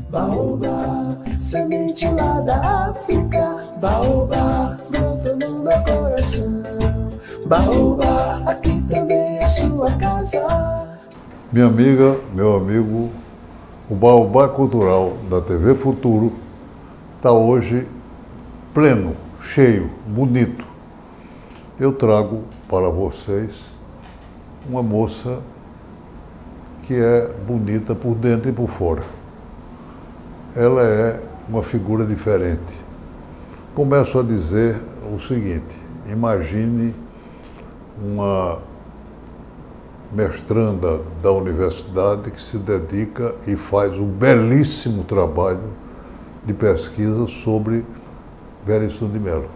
Baobá, semente lá da África. Baobá, brota no meu coração. Baobá, aqui também é sua casa. Minha amiga, meu amigo, o Baobá Cultural da TV Futuro está hoje pleno, cheio, bonito. Eu trago para vocês uma moça que é bonita por dentro e por fora. Ela é uma figura diferente. Começo a dizer o seguinte: imagine uma mestranda da universidade que se dedica e faz um belíssimo trabalho de pesquisa sobre Veríssimo de Melo.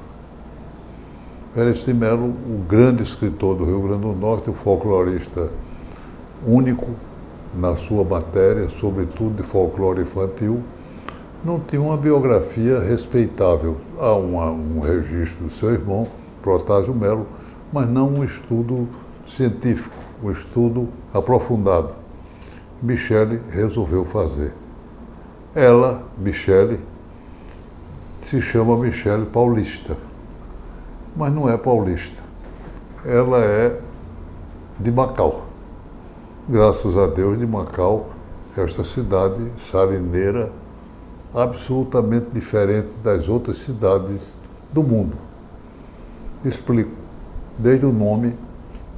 Veríssimo de Melo, o grande escritor do Rio Grande do Norte, o folclorista único na sua matéria, sobretudo de folclore infantil, não tinha uma biografia respeitável. Há um registro do seu irmão, Protásio Melo, mas não um estudo científico, um estudo aprofundado. Michele resolveu fazer. Ela, Michele, se chama Michele Paulista, mas não é paulista. Ela é de Macau. Graças a Deus, de Macau, esta cidade salineira, absolutamente diferente das outras cidades do mundo. Explico. Desde o nome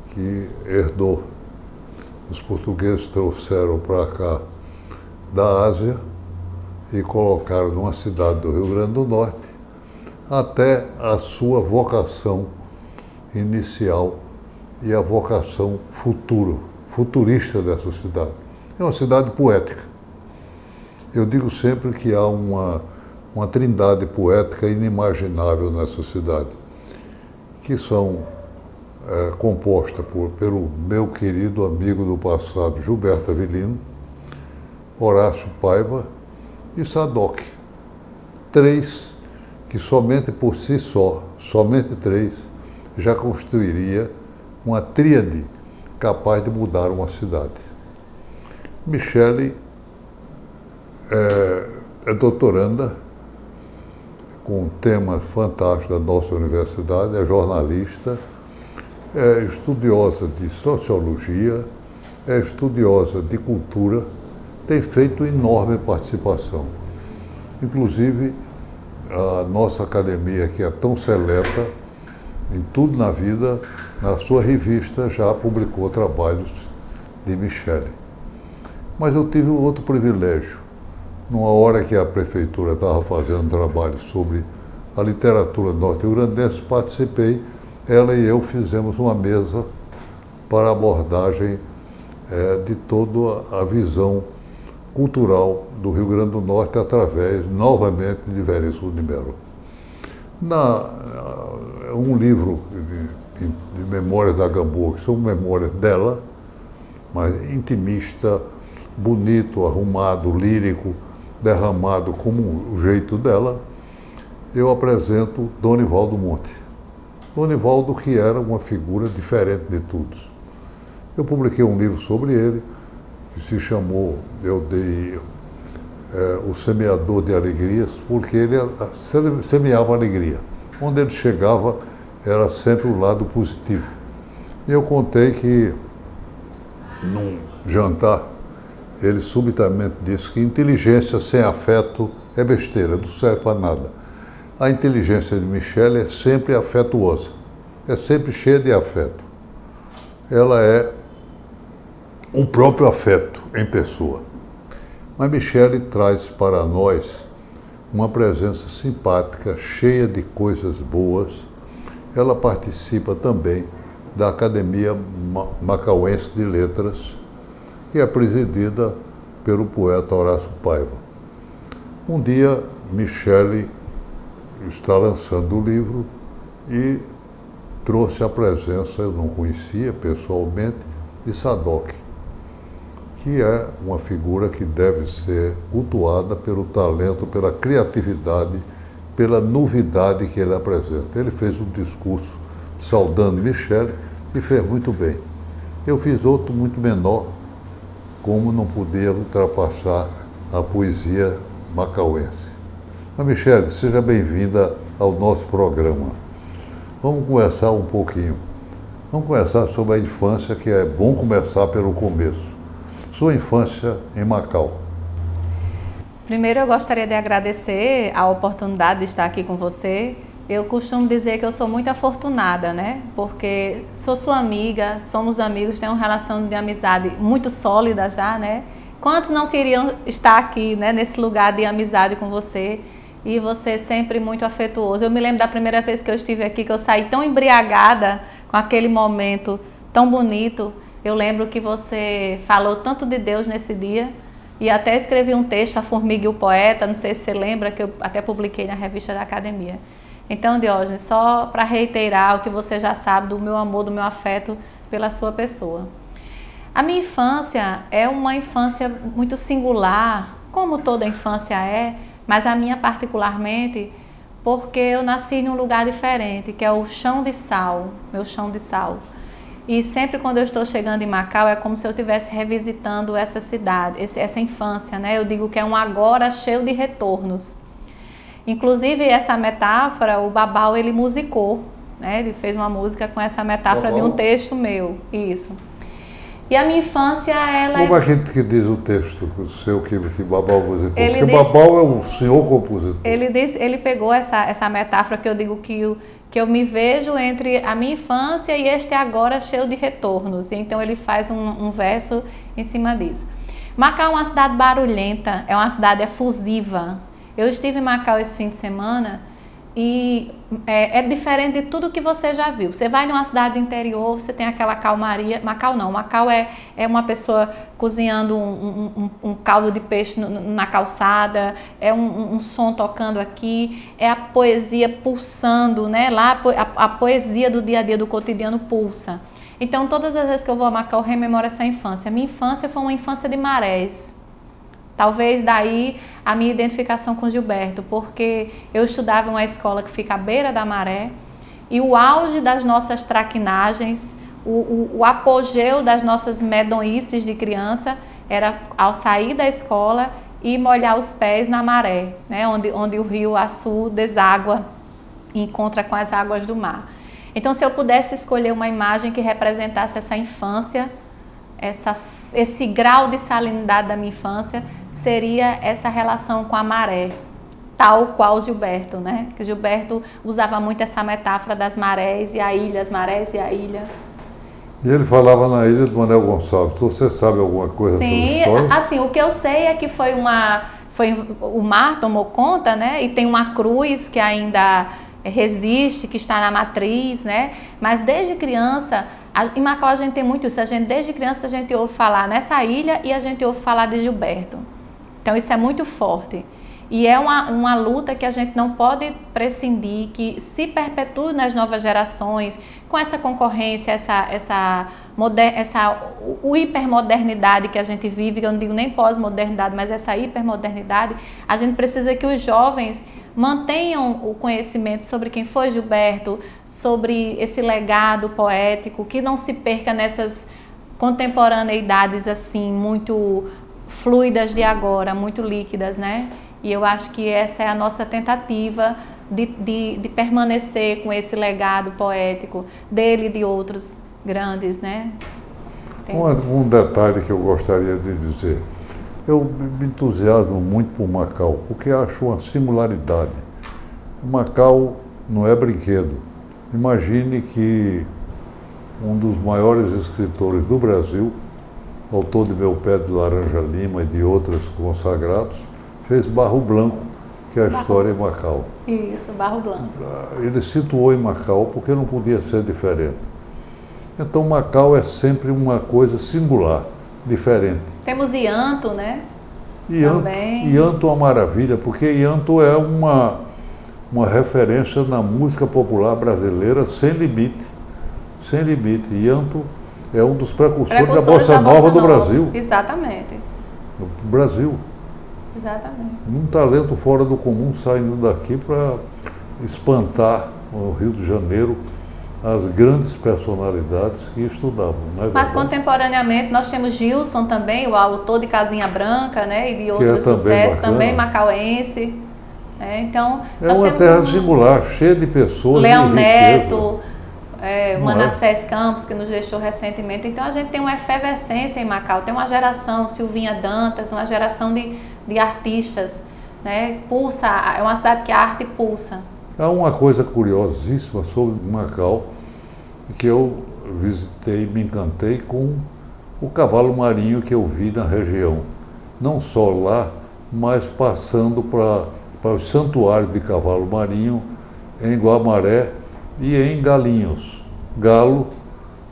que herdou. Os portugueses trouxeram para cá da Ásia e colocaram numa cidade do Rio Grande do Norte, até a sua vocação inicial e a vocação futurista dessa cidade. É uma cidade poética. Eu digo sempre que há uma trindade poética inimaginável nessa cidade, que são composta pelo meu querido amigo do passado, Gilberto Avelino, Horácio Paiva e Sadoc. Três que somente por si só, somente três, já constituiria uma tríade capaz de mudar uma cidade. Michele é doutoranda com um tema fantástico da nossa universidade, é jornalista, é estudiosa de sociologia, é estudiosa de cultura, tem feito enorme participação. Inclusive, a nossa academia, que é tão seleta em tudo na vida, na sua revista já publicou trabalhos de Michele. Mas eu tive outro privilégio. Numa hora que a prefeitura estava fazendo trabalho sobre a literatura norte-grandense, participei, ela e eu fizemos uma mesa para abordagem de toda a visão cultural do Rio Grande do Norte através, novamente, de Veríssimo de Melo. Um livro de memórias da Gamboa, que são memórias dela, mas intimista, bonito, arrumado, lírico, derramado como o jeito dela, eu apresento Donivaldo Monte. Donivaldo, que era uma figura diferente de todos. Eu publiquei um livro sobre ele, que se chamou, O Semeador de Alegrias, porque ele semeava alegria. Onde ele chegava, era sempre o lado positivo. E eu contei que, num jantar, ele subitamente disse que inteligência sem afeto é besteira, não serve para nada. A inteligência de Michele é sempre afetuosa, é sempre cheia de afeto. Ela é o próprio afeto em pessoa. Mas Michele traz para nós uma presença simpática, cheia de coisas boas. Ela participa também da Academia Macauense de Letras, que é presidida pelo poeta Horácio Paiva. Um dia, Michele está lançando o livro e trouxe a presença, eu não conhecia pessoalmente, de Sadoc, que é uma figura que deve ser cultuada pelo talento, pela criatividade, pela novidade que ele apresenta. Ele fez um discurso saudando Michele e fez muito bem. Eu fiz outro muito menor, como não podia ultrapassar a poesia macauense. Mas, Michele, seja bem-vinda ao nosso programa. Vamos conversar um pouquinho. Vamos conversar sobre a infância, que é bom começar pelo começo. Sua infância em Macau. Primeiro, eu gostaria de agradecer a oportunidade de estar aqui com você. Eu costumo dizer que eu sou muito afortunada, né? Porque sou sua amiga, somos amigos, temos uma relação de amizade muito sólida já, né? Quantos não queriam estar aqui, né? Nesse lugar de amizade com você? E você sempre muito afetuoso. Eu me lembro da primeira vez que eu estive aqui, que eu saí tão embriagada com aquele momento tão bonito. Eu lembro que você falou tanto de Deus nesse dia. E até escrevi um texto, A Formiga e o Poeta, não sei se você lembra, que eu até publiquei na revista da Academia. Então, Diógenes, só para reiterar o que você já sabe do meu amor, do meu afeto pela sua pessoa. A minha infância é uma infância muito singular, como toda infância é, mas a minha particularmente, porque eu nasci num lugar diferente, que é o Chão de Sal, meu chão de sal. E sempre quando eu estou chegando em Macau, é como se eu estivesse revisitando essa cidade, essa infância, né? Eu digo que é um agora cheio de retornos. Inclusive, essa metáfora, o Babau, ele musicou, né? Ele fez uma música com essa metáfora de um texto meu, isso. E a minha infância, ela Como a gente que diz o texto seu que Babau musicou? Ele Porque disse, Babau é o senhor compositor. Ele pegou essa metáfora que eu digo que eu me vejo entre a minha infância e este agora cheio de retornos. E então ele faz um verso em cima disso. Macau é uma cidade barulhenta, é uma cidade efusiva. Eu estive em Macau esse fim de semana e é diferente de tudo que você já viu. Você vai numa cidade interior, você tem aquela calmaria. Macau não, Macau é uma pessoa cozinhando um caldo de peixe na calçada, é um som tocando aqui, é a poesia pulsando, né? Lá a poesia do dia a dia, do cotidiano pulsa. Então todas as vezes que eu vou a Macau, eu rememoro essa infância. A minha infância foi uma infância de marés. Talvez daí a minha identificação com Gilberto, porque eu estudava em uma escola que fica à beira da maré e o auge das nossas traquinagens, o apogeu das nossas medonhices de criança era ao sair da escola e molhar os pés na maré, né, onde o rio Açu deságua e encontra com as águas do mar. Então, se eu pudesse escolher uma imagem que representasse essa infância, esse grau de salinidade da minha infância, seria essa relação com a maré, tal qual Gilberto, né? Que Gilberto usava muito essa metáfora das marés e a ilha, as marés e a ilha. E ele falava na ilha do Manuel Gonçalves. Você sabe alguma coisa sobre a história? Sim, assim, o que eu sei é que o mar tomou conta, né? E tem uma cruz que ainda resiste, que está na matriz, né? Mas desde criança, em Macau a gente tem muito isso, desde criança a gente ouve falar nessa ilha e a gente ouve falar de Gilberto. Então isso é muito forte. E é uma luta que a gente não pode prescindir, que se perpetue nas novas gerações, com essa concorrência, essa hipermodernidade que a gente vive, que eu não digo nem pós-modernidade, mas essa hipermodernidade, a gente precisa que os jovens mantenham o conhecimento sobre quem foi Gilberto, sobre esse legado poético, que não se perca nessas contemporaneidades assim, muito fluidas de agora, muito líquidas, né? E eu acho que essa é a nossa tentativa de permanecer com esse legado poético dele e de outros grandes, né? Um detalhe que eu gostaria de dizer. Eu me entusiasmo muito por Macau, porque acho uma singularidade. Macau não é brinquedo. Imagine que um dos maiores escritores do Brasil, autor de Meu Pé de Laranja Lima e de outros consagrados, fez Barro Blanco, que é a história em Macau. Isso, Barro Blanco. Ele situou em Macau porque não podia ser diferente. Então Macau é sempre uma coisa singular, diferente. Temos Ianto, né? Ianto é uma maravilha, porque Ianto é uma referência na música popular brasileira sem limite. Sem limite. Ianto é um dos precursores da Bossa Nova do Brasil. Exatamente. Do Brasil. Exatamente. Um talento fora do comum saindo daqui para espantar o Rio de Janeiro as grandes personalidades que estudavam. Não é Mas verdade? contemporaneamente nós temos Gilson também, o autor de Casinha Branca, né, e de outros também sucessos, bacana. também macauense. Então, É nós uma temos terra singular, cheia de pessoas Leão de Neto, Não Manassés Campos, que nos deixou recentemente. Então a gente tem uma efervescência em Macau, tem uma geração, Silvinha Dantas, uma geração de artistas, né? Pulsa, é uma cidade que a arte pulsa. Há uma coisa curiosíssima sobre Macau, que eu visitei, me encantei com o cavalo marinho que eu vi na região. Não só lá, mas passando para os santuários de cavalo marinho em Guamaré e em Galinhos. Galo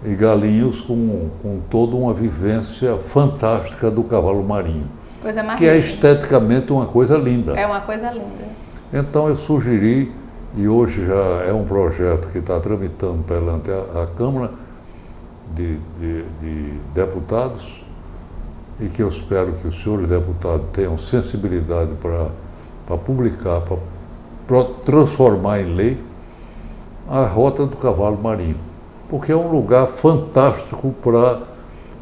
e Galinhos com toda uma vivência fantástica do cavalo marinho. Coisa mais que é linda. esteticamente uma coisa linda. É uma coisa linda. Então eu sugeri, e hoje já é um projeto que está tramitando perante a Câmara de Deputados, e que eu espero que os senhores deputados tenham sensibilidade para publicar, para transformar em lei a Rota do Cavalo Marinho, porque é um lugar fantástico para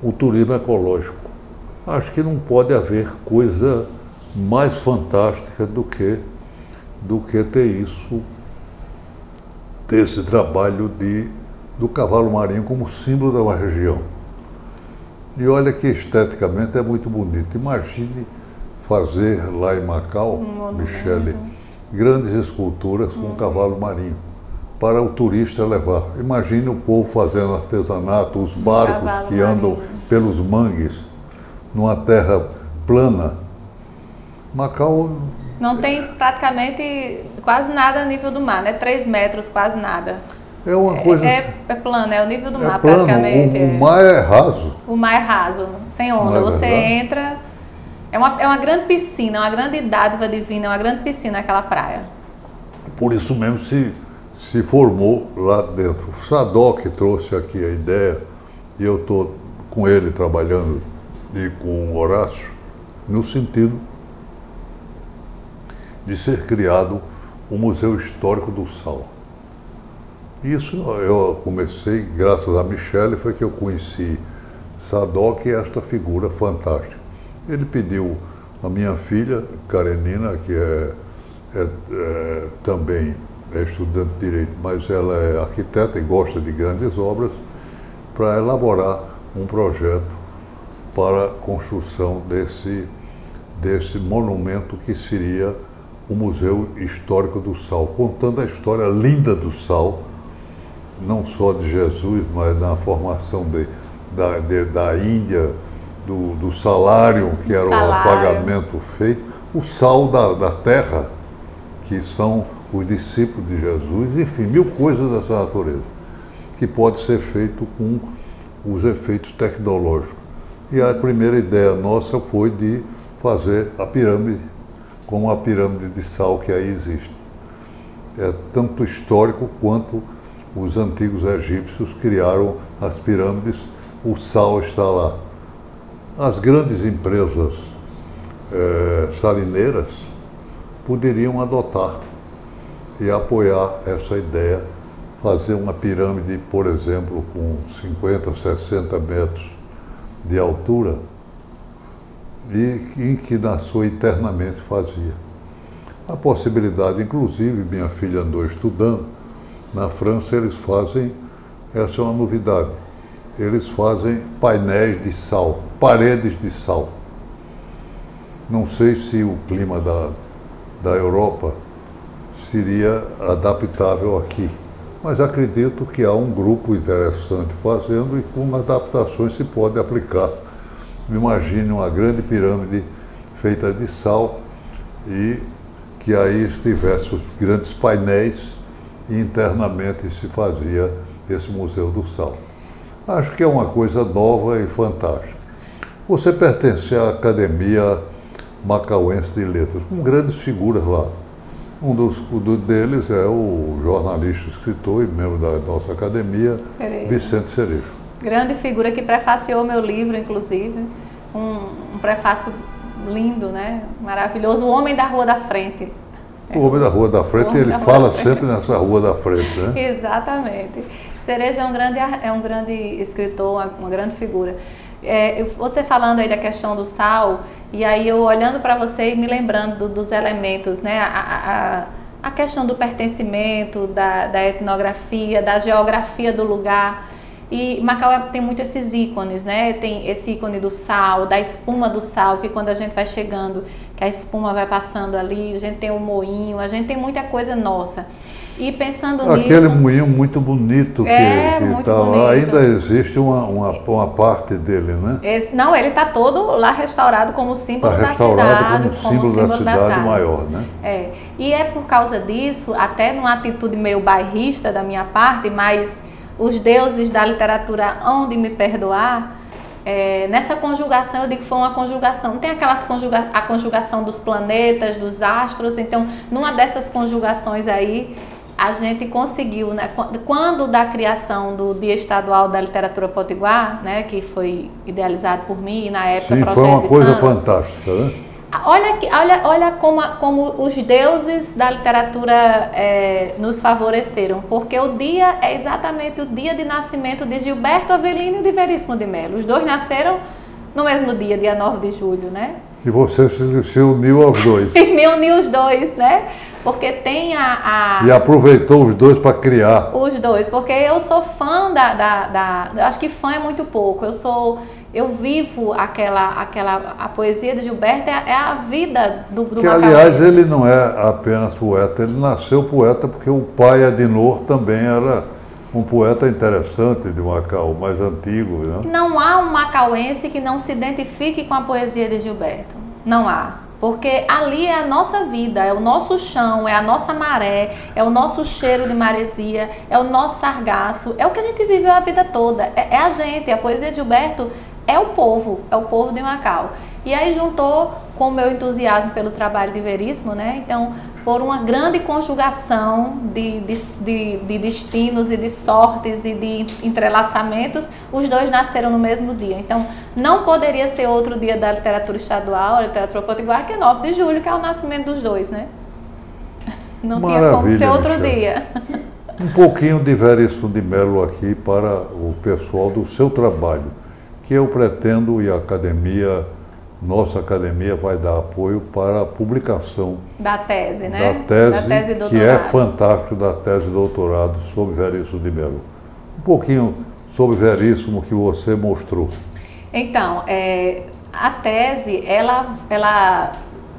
o turismo ecológico. Acho que não pode haver coisa mais fantástica do que ter isso, ter esse trabalho do cavalo marinho como símbolo de uma região. E olha que esteticamente é muito bonito. Imagine fazer lá em Macau, Michele, grandes esculturas com cavalo marinho, para o turista levar. Imagine o povo fazendo artesanato, os barcos que andam pelos mangues, numa terra plana. Macau não tem praticamente quase nada a nível do mar, né? 3 metros, quase nada. é uma coisa... É plano, é o nível do mar plano. praticamente. O mar é raso. O mar é raso, sem onda. Não é Você verdade? entra... É uma grande piscina, é uma grande dádiva divina, é uma grande piscina aquela praia. Por isso mesmo se formou lá dentro. O Sadoc trouxe aqui a ideia, e eu estou com ele trabalhando, e com o Horácio, no sentido de ser criado o Museu Histórico do Sal. Isso eu comecei, graças a Michele, foi que eu conheci Sadoc e esta figura fantástica. Ele pediu a minha filha, Karenina, que também é estudante de Direito, mas ela é arquiteta e gosta de grandes obras, para elaborar um projeto para a construção desse monumento que seria o Museu Histórico do Sal, contando a história linda do sal, não só de Jesus, mas na formação da Índia, do salário, que era o pagamento feito, o sal da terra, que são os discípulos de Jesus, enfim, 1000 coisas dessa natureza, que pode ser feito com os efeitos tecnológicos. E a primeira ideia nossa foi de fazer a pirâmide, como a pirâmide de sal que aí existe. É tanto histórico quanto os antigos egípcios criaram as pirâmides, o sal está lá. As grandes empresas salineiras poderiam adotar e apoiar essa ideia, fazer uma pirâmide, por exemplo, com 50, 60 metros de altura, e em que nasceu eternamente fazia. A possibilidade, inclusive, minha filha andou estudando, na França eles fazem, essa é uma novidade, eles fazem painéis de sal, paredes de sal. Não sei se o clima da Europa seria adaptável aqui, mas acredito que há um grupo interessante fazendo e com adaptações se pode aplicar. Imagine uma grande pirâmide feita de sal e que aí estivesse os grandes painéis e internamente se fazia esse Museu do Sal. Acho que é uma coisa nova e fantástica. Você pertence à Academia Macauense de Letras, com grandes figuras lá. Um deles é o jornalista, escritor e membro da nossa academia, Cerejo. Vicente Cerejo. Grande figura que prefaciou meu livro, inclusive. Um prefácio lindo, né? Maravilhoso. O Homem da Rua da Frente. O Homem da Rua da Frente, ele fala sempre nessa Rua da Frente, né? Exatamente. Cerejo é um grande escritor, uma grande figura. Você falando aí da questão do sal, e aí eu olhando para você e me lembrando dos elementos, né? A questão do pertencimento, da etnografia, da geografia do lugar. E Macau tem muito esses ícones, né? Tem esse ícone do sal, da espuma do sal, que quando a gente vai chegando, que a espuma vai passando ali, a gente tem o moinho, a gente tem muita coisa nossa. E pensando nisso... Aquele moinho muito bonito que muito está lá, bonito. ainda existe uma parte dele, né? Não, ele está todo lá restaurado como símbolo da cidade. Está restaurado como símbolo da cidade maior, né? E é por causa disso, até numa atitude meio bairrista da minha parte, mas os deuses da literatura hão de me perdoar, nessa conjugação, eu digo que foi uma conjugação, não tem a conjugação dos planetas, dos astros, então numa dessas conjugações aí, a gente conseguiu, né, quando da criação do Dia Estadual da Literatura Potiguar, né, que foi idealizado por mim, na época... Sim, foi uma coisa fantástica, né? Olha como os deuses da literatura nos favoreceram, porque o dia é exatamente o dia de nascimento de Gilberto Avelino e de Veríssimo de Melo. Os dois nasceram no mesmo dia, dia 9 de julho, né? E você se uniu aos dois. E me uniu os dois, né? Porque tem E aproveitou os dois para criar. Os dois, porque eu sou fã eu acho que fã é muito pouco, eu vivo a poesia de Gilberto, é a vida do Que, aliás, ele não é apenas poeta, ele nasceu poeta porque o pai, Adinor, também era um poeta interessante de Macau, mais antigo, né? Não há um macauense que não se identifique com a poesia de Gilberto, não há. Porque ali é a nossa vida, é o nosso chão, é a nossa maré, é o nosso cheiro de maresia, é o nosso sargaço, é o que a gente viveu a vida toda, é a gente. A poesia de Gilberto é o povo de Macau. E aí juntou com o meu entusiasmo pelo trabalho de Veríssimo, né? Então, por uma grande conjugação de destinos e de sortes e de entrelaçamentos, os dois nasceram no mesmo dia. Então, não poderia ser outro dia da literatura estadual, a literatura potiguar, que é 9 de julho, que é o nascimento dos dois, né? Não tinha como ser outro dia. Um pouquinho de Veríssimo de Melo aqui para o pessoal do seu trabalho, que eu pretendo, e a academia, nossa academia vai dar apoio para a publicação da tese, né? Da tese que é fantástico, da tese de doutorado sobre Veríssimo de Melo. Um pouquinho sobre Veríssimo que você mostrou. Então, a tese, ela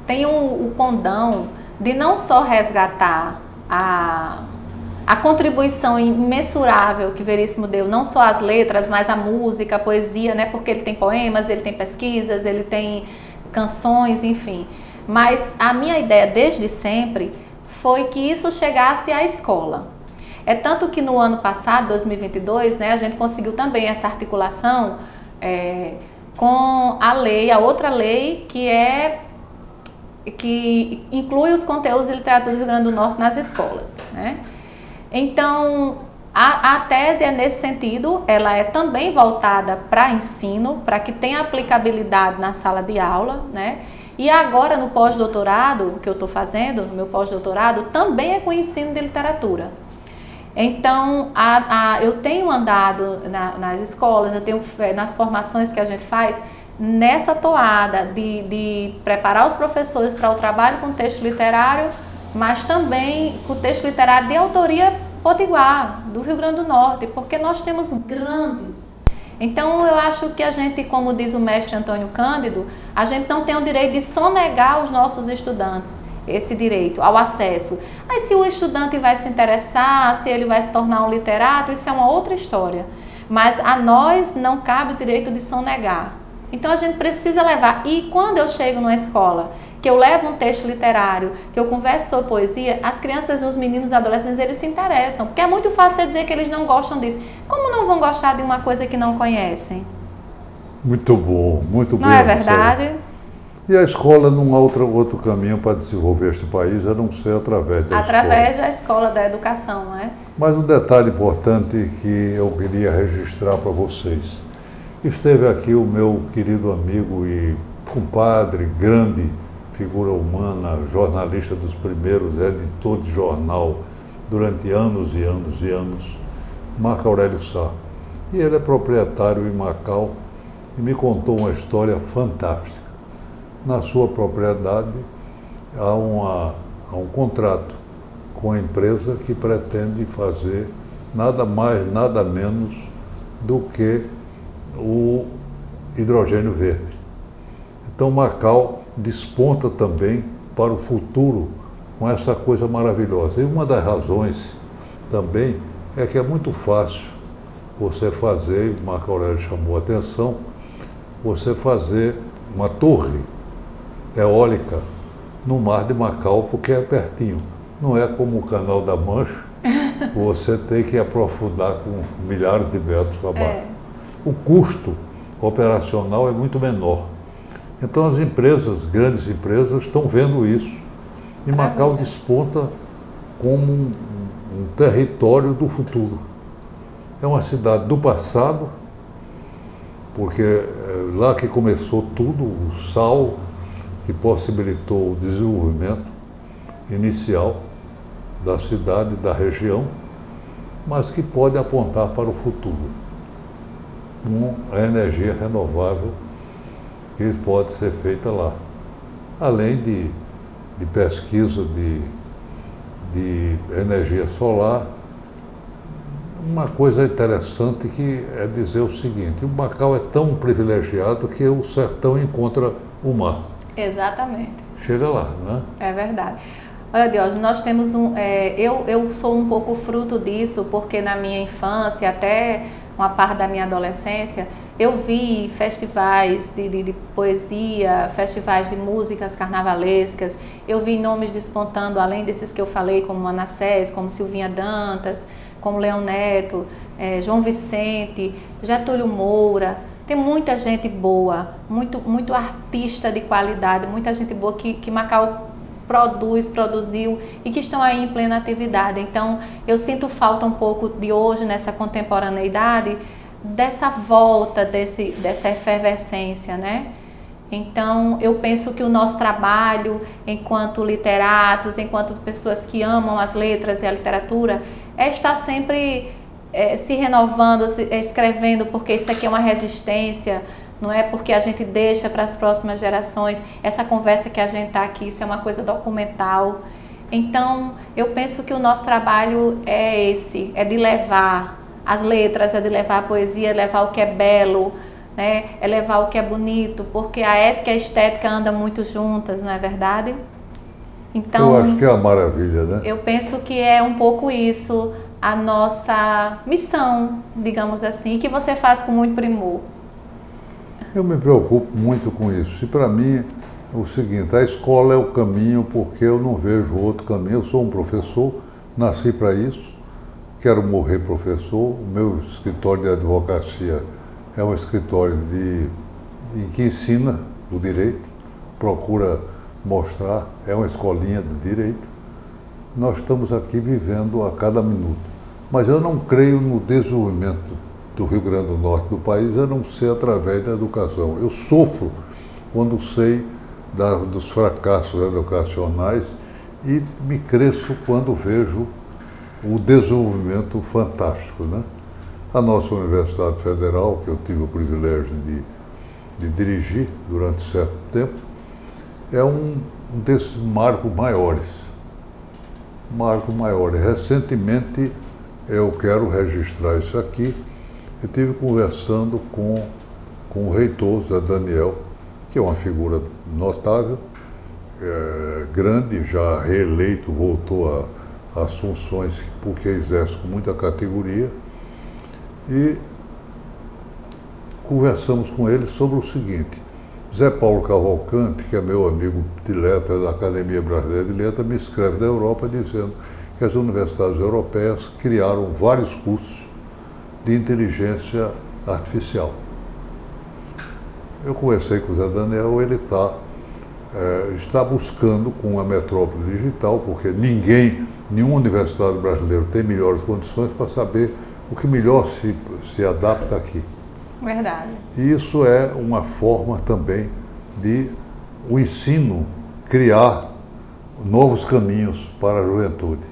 tem o condão de não só resgatar a contribuição imensurável que Veríssimo deu, não só as letras, mas a música, a poesia, né? Porque ele tem poemas, ele tem pesquisas, ele tem canções, enfim. Mas a minha ideia desde sempre foi que isso chegasse à escola. É tanto que no ano passado, 2022, né, a gente conseguiu também essa articulação com a outra lei que inclui os conteúdos de literatura do Rio Grande do Norte nas escolas, né? Então, a tese é nesse sentido, ela é também voltada para ensino, para que tenha aplicabilidade na sala de aula, né? E agora no pós-doutorado, que eu estou fazendo, no meu pós-doutorado, também é com ensino de literatura. Então, eu tenho andado nas escolas, eu tenho nas formações que a gente faz, nessa toada de preparar os professores para o trabalho com texto literário, mas também com texto literário de autoria potiguar, do Rio Grande do Norte, porque nós temos grandes. Então, eu acho que a gente, como diz o mestre Antônio Cândido, a gente não tem o direito de sonegar aos nossos estudantes esse direito ao acesso. Mas se o estudante vai se interessar, se ele vai se tornar um literato, isso é uma outra história. Mas a nós não cabe o direito de sonegar. Então, a gente precisa levar. E quando eu chego numa escola, que eu levo um texto literário, que eu converso sobre poesia, as crianças, os meninos, os adolescentes, eles se interessam. Porque é muito fácil você dizer que eles não gostam disso. Como não vão gostar de uma coisa que não conhecem? Muito bom, muito bom. Não é verdade? E a escola não há outro caminho para desenvolver este país, a não ser através da escola. Através da escola da educação, não é? Mas um detalhe importante que eu queria registrar para vocês. Esteve aqui o meu querido amigo e compadre, grande figura humana, jornalista dos primeiros, editor de jornal durante anos e anos e anos, Marco Aurélio Sá. E ele é proprietário em Macau e me contou uma história fantástica. Na sua propriedade há um contrato com a empresa que pretende fazer nada mais, nada menos do que o hidrogênio verde. Então Macau desponta também para o futuro com essa coisa maravilhosa. E uma das razões também é que é muito fácil você fazer, Marco Aurélio chamou a atenção, você fazer uma torre eólica no mar de Macau, porque é pertinho. Não é como o Canal da Mancha, você tem que aprofundar com milhares de metros abaixo. O custo operacional é muito menor. Então as empresas, grandes empresas, estão vendo isso. E Macau desponta como um território do futuro. É uma cidade do passado, porque é lá que começou tudo, o sal que possibilitou o desenvolvimento inicial da cidade, da região, mas que pode apontar para o futuro, com a energia renovável que pode ser feita lá. Além de pesquisa de energia solar. Uma coisa interessante que é dizer o seguinte: o Macau é tão privilegiado que o sertão encontra o mar. Exatamente. Chega lá, né? É verdade. Olha, Diógenes, nós temos eu sou um pouco fruto disso, porque na minha infância, até uma parte da minha adolescência, eu vi festivais de poesia, festivais de músicas carnavalescas, eu vi nomes despontando, além desses que eu falei, como Manassés, como Silvinha Dantas, como Leão Neto, João Vicente, Getúlio Moura. Tem muita gente boa, muito artista de qualidade, muita gente boa que Macau produziu e que estão aí em plena atividade. Então, eu sinto falta um pouco de hoje, nessa contemporaneidade, dessa volta, dessa efervescência, né? Então, eu penso que o nosso trabalho, enquanto literatos, enquanto pessoas que amam as letras e a literatura, é estar sempre se renovando, escrevendo, porque isso aqui é uma resistência, não é porque a gente deixa para as próximas gerações. Essa conversa que a gente está aqui, isso é uma coisa documental. Então, eu penso que o nosso trabalho é esse, é de levar as letras, é de levar a poesia, é levar o que é belo, né? É levar o que é bonito, porque a ética e a estética andam muito juntas, não é verdade? Então, eu acho que é uma maravilha, né? Eu penso que é um pouco isso a nossa missão, digamos assim, que você faz com muito primor. Eu me preocupo muito com isso. E para mim é o seguinte: a escola é o caminho, porque eu não vejo outro caminho. Eu sou um professor, nasci para isso, quero morrer professor. O meu escritório de advocacia é um escritório em que ensina o direito, procura mostrar, é uma escolinha de direito. Nós estamos aqui vivendo a cada minuto. Mas eu não creio no desenvolvimento do Rio Grande do Norte do país, a não ser através da educação. Eu sofro quando sei dos fracassos educacionais e me cresço quando vejo o desenvolvimento fantástico, né? A nossa Universidade Federal, que eu tive o privilégio de dirigir durante certo tempo, é um desses marcos maiores. Recentemente, eu quero registrar isso aqui, eu estive conversando com o reitor, Zé Daniel, que é uma figura notável, grande, já reeleito, voltou às funções porque exerce com muita categoria, e conversamos com ele sobre o seguinte: Zé Paulo Cavalcante, que é meu amigo de letras da Academia Brasileira de Letras, me escreve da Europa dizendo que as universidades europeias criaram vários cursos de inteligência artificial. Eu conversei com o Zé Daniel, ele está buscando com a metrópole digital, porque nenhuma universidade brasileira tem melhores condições para saber o que melhor se adapta aqui. Verdade. E isso é uma forma também o ensino criar novos caminhos para a juventude,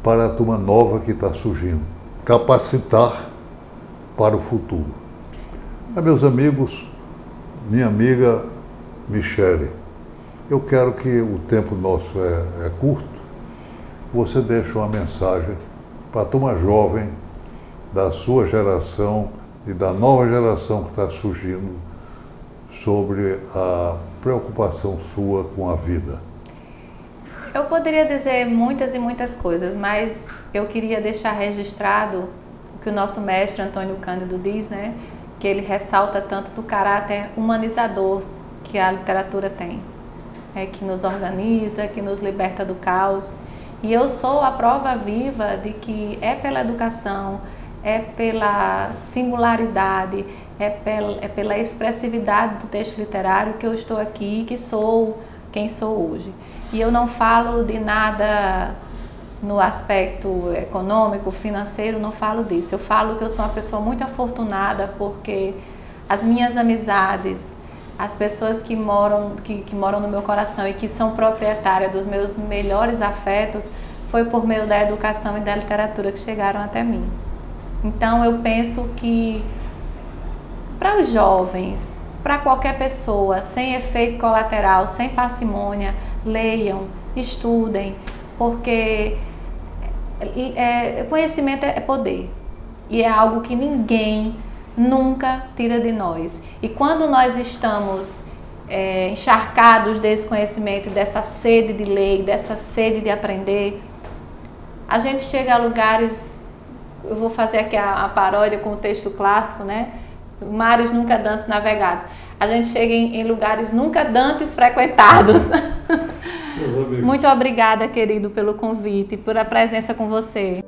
para a turma nova que está surgindo, capacitar para o futuro. Meus amigos, minha amiga Michele, eu quero que o tempo nosso é curto, você deixe uma mensagem para a turma jovem da sua geração e da nova geração que está surgindo sobre a preocupação sua com a vida. Eu poderia dizer muitas e muitas coisas, mas eu queria deixar registrado o que o nosso mestre Antônio Cândido diz, né? Que ele ressalta tanto do caráter humanizador que a literatura tem, que nos organiza, que nos liberta do caos. E eu sou a prova viva de que é pela educação, é pela singularidade, é pela expressividade do texto literário que eu estou aqui, que sou quem sou hoje. E eu não falo de nada no aspecto econômico, financeiro, não falo disso. Eu falo que eu sou uma pessoa muito afortunada porque as minhas amizades, as pessoas que moram no meu coração e que são proprietárias dos meus melhores afetos, foi por meio da educação e da literatura que chegaram até mim. Então eu penso que para os jovens, para qualquer pessoa, sem efeito colateral, sem parcimônia, leiam, estudem, porque conhecimento é poder e é algo que ninguém nunca tira de nós. E quando nós estamos encharcados desse conhecimento, dessa sede de ler, dessa sede de aprender, a gente chega a lugares, eu vou fazer aqui a paródia com o texto clássico, né? Mares nunca dantes navegados. A gente chega em lugares nunca dantes frequentados. Muito obrigada, querido, pelo convite e por a presença com você.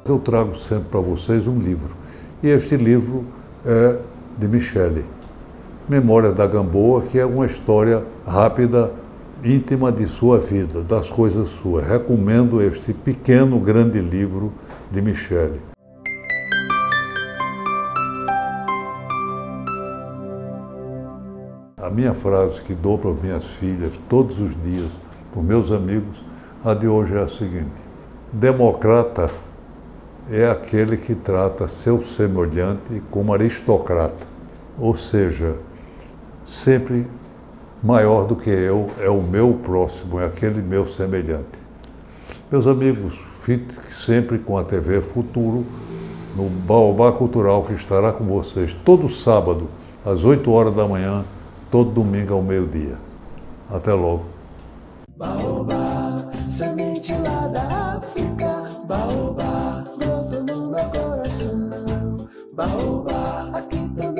Eu trago sempre para vocês um livro. E este livro é de Michele, Memória da Gamboa, que é uma história rápida, íntima de sua vida, das coisas suas. Recomendo este pequeno, grande livro de Michele. A minha frase que dou para minhas filhas todos os dias, para meus amigos, a de hoje é a seguinte: democrata é aquele que trata seu semelhante como aristocrata, ou seja, sempre maior do que eu é o meu próximo, é aquele meu semelhante. Meus amigos, fique sempre com a TV Futuro, no Baobá Cultural, que estará com vocês todo sábado, às 8 horas da manhã, todo domingo ao meio-dia. Até logo. Baobá, semente lá da África, baobá, brotou no meu coração. Baobá, aqui também.